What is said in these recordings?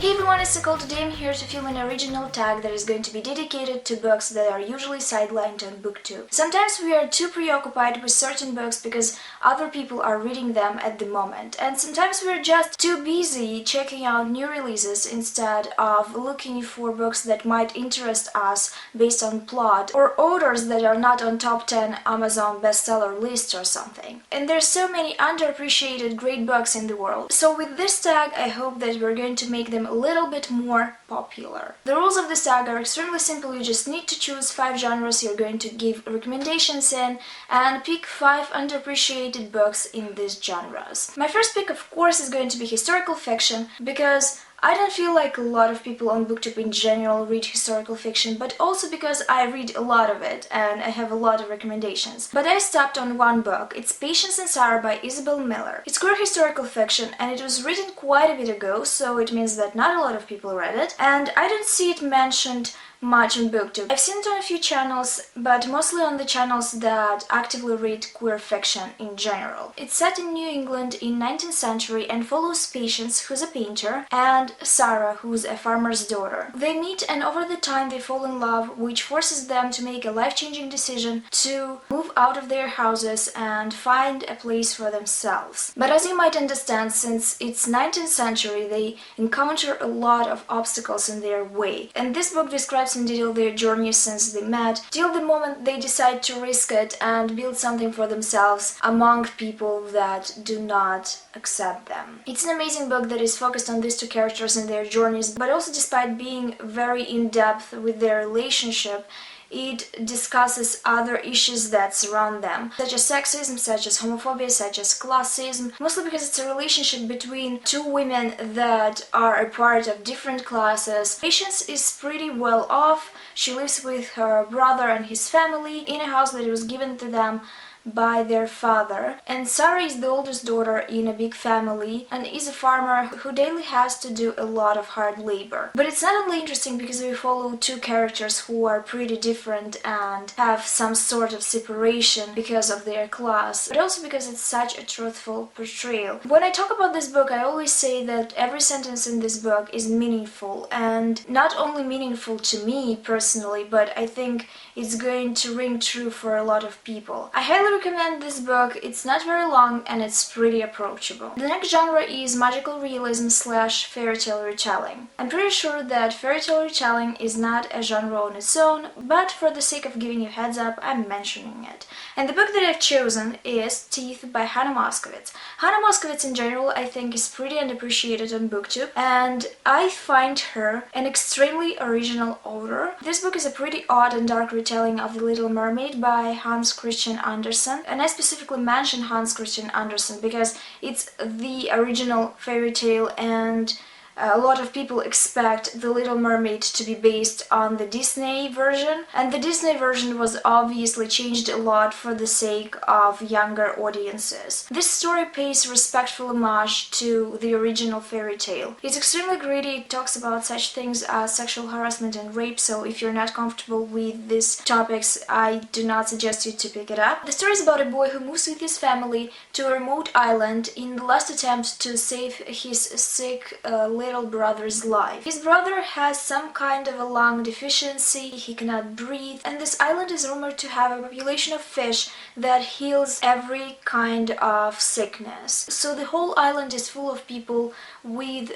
Hey everyone, it's Nicole. Today I'm here to film an original tag that is going to be dedicated to books that are usually sidelined on BookTube. Sometimes we are too preoccupied with certain books because other people are reading them at the moment, and sometimes we're just too busy checking out new releases instead of looking for books that might interest us based on plot or authors that are not on top 10 Amazon bestseller list or something. And there's so many underappreciated great books in the world. So with this tag, I hope that we're going to make them a little bit more popular. The rules of this tag are extremely simple. You just need to choose 5 genres you're going to give recommendations in and pick 5 underappreciated books in these genres. My first pick, of course, is going to be historical fiction because I don't feel like a lot of people on BookTube in general read historical fiction, but also because I read a lot of it and I have a lot of recommendations. But I stopped on one book. It's Patience and Sara by Isabel Miller. It's queer historical fiction and it was written quite a bit ago, so it means that not a lot of people read it, and I don't see it mentioned much on BookTube. I've seen it on a few channels, but mostly on the channels that actively read queer fiction in general. It's set in New England in 19th century and follows Patience, who's a painter, and Sara, who's a farmer's daughter. They meet and over the time they fall in love, which forces them to make a life-changing decision to move out of their houses and find a place for themselves. But as you might understand, since it's 19th century, they encounter a lot of obstacles in their way. And this book describes in detail their journey since they met, till the moment they decide to risk it and build something for themselves among people that do not accept them. It's an amazing book that is focused on these two characters and their journeys, but also despite being very in-depth with their relationship, it discusses other issues that surround them, such as sexism, such as homophobia, such as classism, mostly because it's a relationship between two women that are a part of different classes. Patience is pretty well off. She lives with her brother and his family in a house that was given to them by their father, and Sara is the oldest daughter in a big family and is a farmer who daily has to do a lot of hard labor. But it's not only interesting because we follow two characters who are pretty different and have some sort of separation because of their class, but also because it's such a truthful portrayal. When I talk about this book, I always say that every sentence in this book is meaningful, and not only meaningful to me personally, but I think it's going to ring true for a lot of people. I highly recommend this book. It's not very long and it's pretty approachable. The next genre is magical realism / fairy tale retelling. I'm pretty sure that fairy tale retelling is not a genre on its own, but for the sake of giving you heads up, I'm mentioning it. And the book that I've chosen is Teeth by Hannah Moskowitz. Hannah Moskowitz in general I think is pretty underappreciated on BookTube, and I find her an extremely original author. This book is a pretty odd and dark retelling of The Little Mermaid by Hans Christian Andersen, and I specifically mention Hans Christian Andersen because it's the original fairy tale, and a lot of people expect The Little Mermaid to be based on the Disney version, and the Disney version was obviously changed a lot for the sake of younger audiences. This story pays respectful homage to the original fairy tale. It's extremely gritty. It talks about such things as sexual harassment and rape, so if you're not comfortable with these topics, I do not suggest you to pick it up. The story is about a boy who moves with his family to a remote island in the last attempt to save his sick little brother's life. His brother has some kind of a lung deficiency, he cannot breathe, and this island is rumored to have a population of fish that heals every kind of sickness. So the whole island is full of people with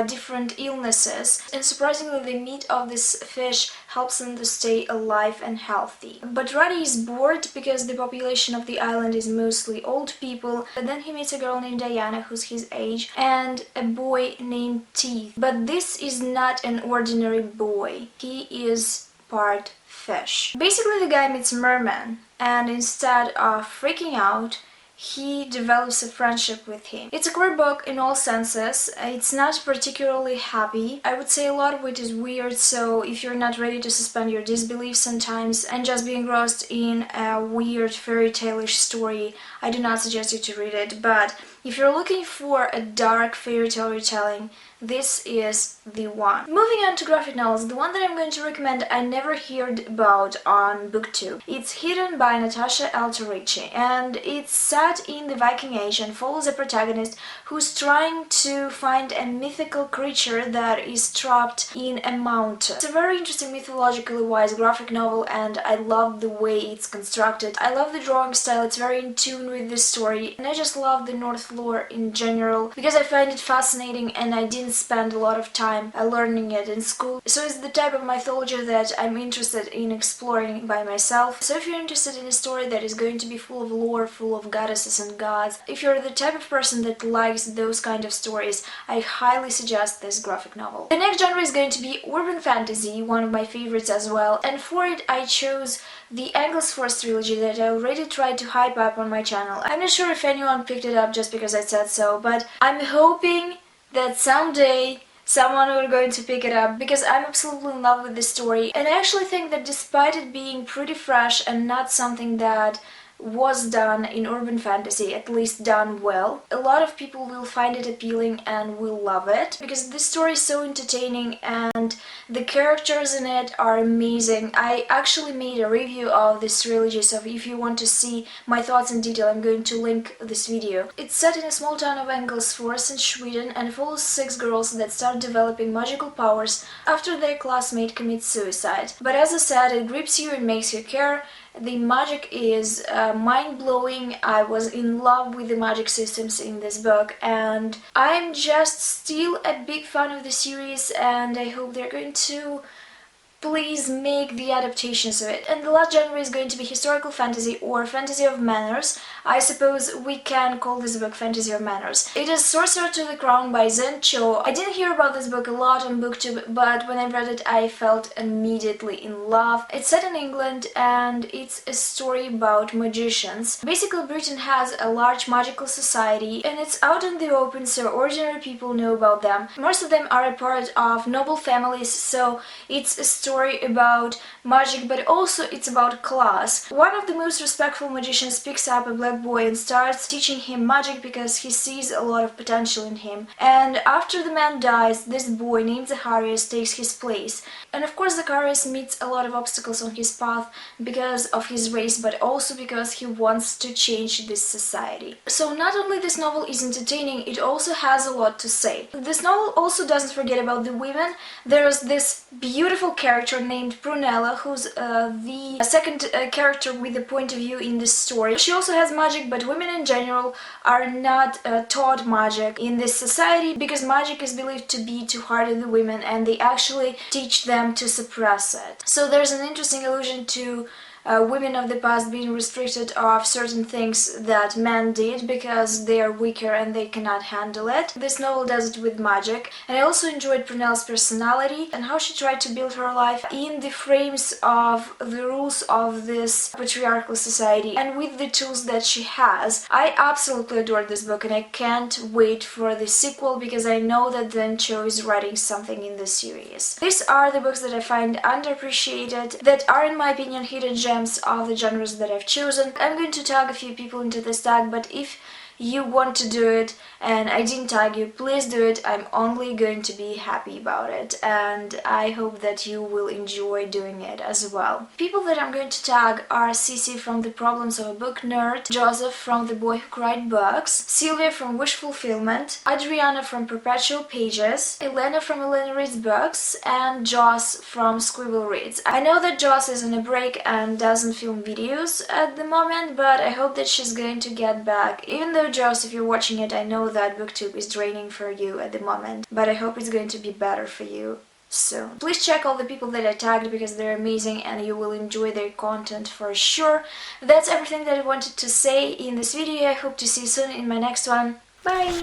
different illnesses, and surprisingly the meat of this fish helps them to stay alive and healthy. But Roddy is bored because the population of the island is mostly old people, but then he meets a girl named Diana who's his age and a boy named Teeth. But this is not an ordinary boy, he is part fish. Basically the guy meets merman, and instead of freaking out, he develops a friendship with him. It's a queer book in all senses. It's not particularly happy. I would say a lot of it is weird, so if you're not ready to suspend your disbelief sometimes and just be engrossed in a weird fairy tale-ish story, I do not suggest you to read it. But if you're looking for a dark fairy tale retelling this is the one. Moving on to graphic novels, the one that I'm going to recommend I never heard about on book 2. It's Heathen by Natasha Alterici, and it's set in the Viking Age and follows a protagonist who's trying to find a mythical creature that is trapped in a mountain. It's a very interesting mythologically wise graphic novel, and I love the way it's constructed. I love the drawing style, it's very in tune with the story, and I just love the North lore in general because I find it fascinating and I didn't spend a lot of time learning it in school. So it's the type of mythology that I'm interested in exploring by myself. So if you're interested in a story that is going to be full of lore, full of goddesses and gods, if you're the type of person that likes those kind of stories, I highly suggest this graphic novel. The next genre is going to be urban fantasy, one of my favorites as well, and for it I chose the Angles Force trilogy that I already tried to hype up on my channel. I'm not sure if anyone picked it up just because I said so, but I'm hoping that someday someone will going to pick it up because I'm absolutely in love with this story, and I actually think that despite it being pretty fresh and not something that was done in urban fantasy, at least done well, a lot of people will find it appealing and will love it because this story is so entertaining and the characters in it are amazing. I actually made a review of this trilogy, so if you want to see my thoughts in detail, I'm going to link this video. It's set in a small town of Engelsfors in Sweden and follows 6 girls that start developing magical powers after their classmate commits suicide. But as I said, it grips you and makes you care. The magic is mind-blowing. I was in love with the magic systems in this book, and I'm just still a big fan of the series, and I hope they're going to please make the adaptations of it. And the last genre is going to be historical fantasy or fantasy of manners. I suppose we can call this book Fantasy of Manners. It is Sorcerer to the Crown by Zen Cho. I didn't hear about this book a lot on BookTube, but when I read it I felt immediately in love. It's set in England and it's a story about magicians. Basically, Britain has a large magical society and it's out in the open, so ordinary people know about them. Most of them are a part of noble families, so it's a story about magic, but also it's about class. One of the most respectful magicians picks up a black boy and starts teaching him magic because he sees a lot of potential in him. And after the man dies, this boy named Zacharias takes his place. And of course Zacharias meets a lot of obstacles on his path because of his race, but also because he wants to change this society. So not only this novel is entertaining, it also has a lot to say. This novel also doesn't forget about the women. There's this beautiful character named Prunella, who's the second character with a point of view in this story. She also has magic, but women in general are not taught magic in this society because magic is believed to be too hard on the women and they actually teach them to suppress it. So there's an interesting allusion to women of the past being restricted of certain things that men did because they are weaker and they cannot handle it. This novel does it with magic, and I also enjoyed Prunella's personality and how she tried to build her life in the frames of the rules of this patriarchal society and with the tools that she has. I absolutely adored this book and I can't wait for the sequel because I know that Zen Cho is writing something in the series. These are the books that I find underappreciated, that are in my opinion hidden gems of the genres that I've chosen. I'm going to tag a few people into this tag, but if you want to do it and I didn't tag you, please do it. I'm only going to be happy about it, and I hope that you will enjoy doing it as well. People that I'm going to tag are Cece from the Problems of a Book Nerd, Joseph from The Boy Who Cried Books, Sylwia from Wish Fulfillment, Adriana from Perpetual Pages, Elena from Elena Reads Books, and Joss from squibblesreads. I know that Joss is on a break and doesn't film videos at the moment, but I hope that she's going to get back. Even though Joss, if you're watching it, I know that BookTube is draining for you at the moment, but I hope it's going to be better for you soon. Please check all the people that I tagged because they're amazing and you will enjoy their content for sure. That's everything that I wanted to say in this video. I hope to see you soon in my next one. Bye!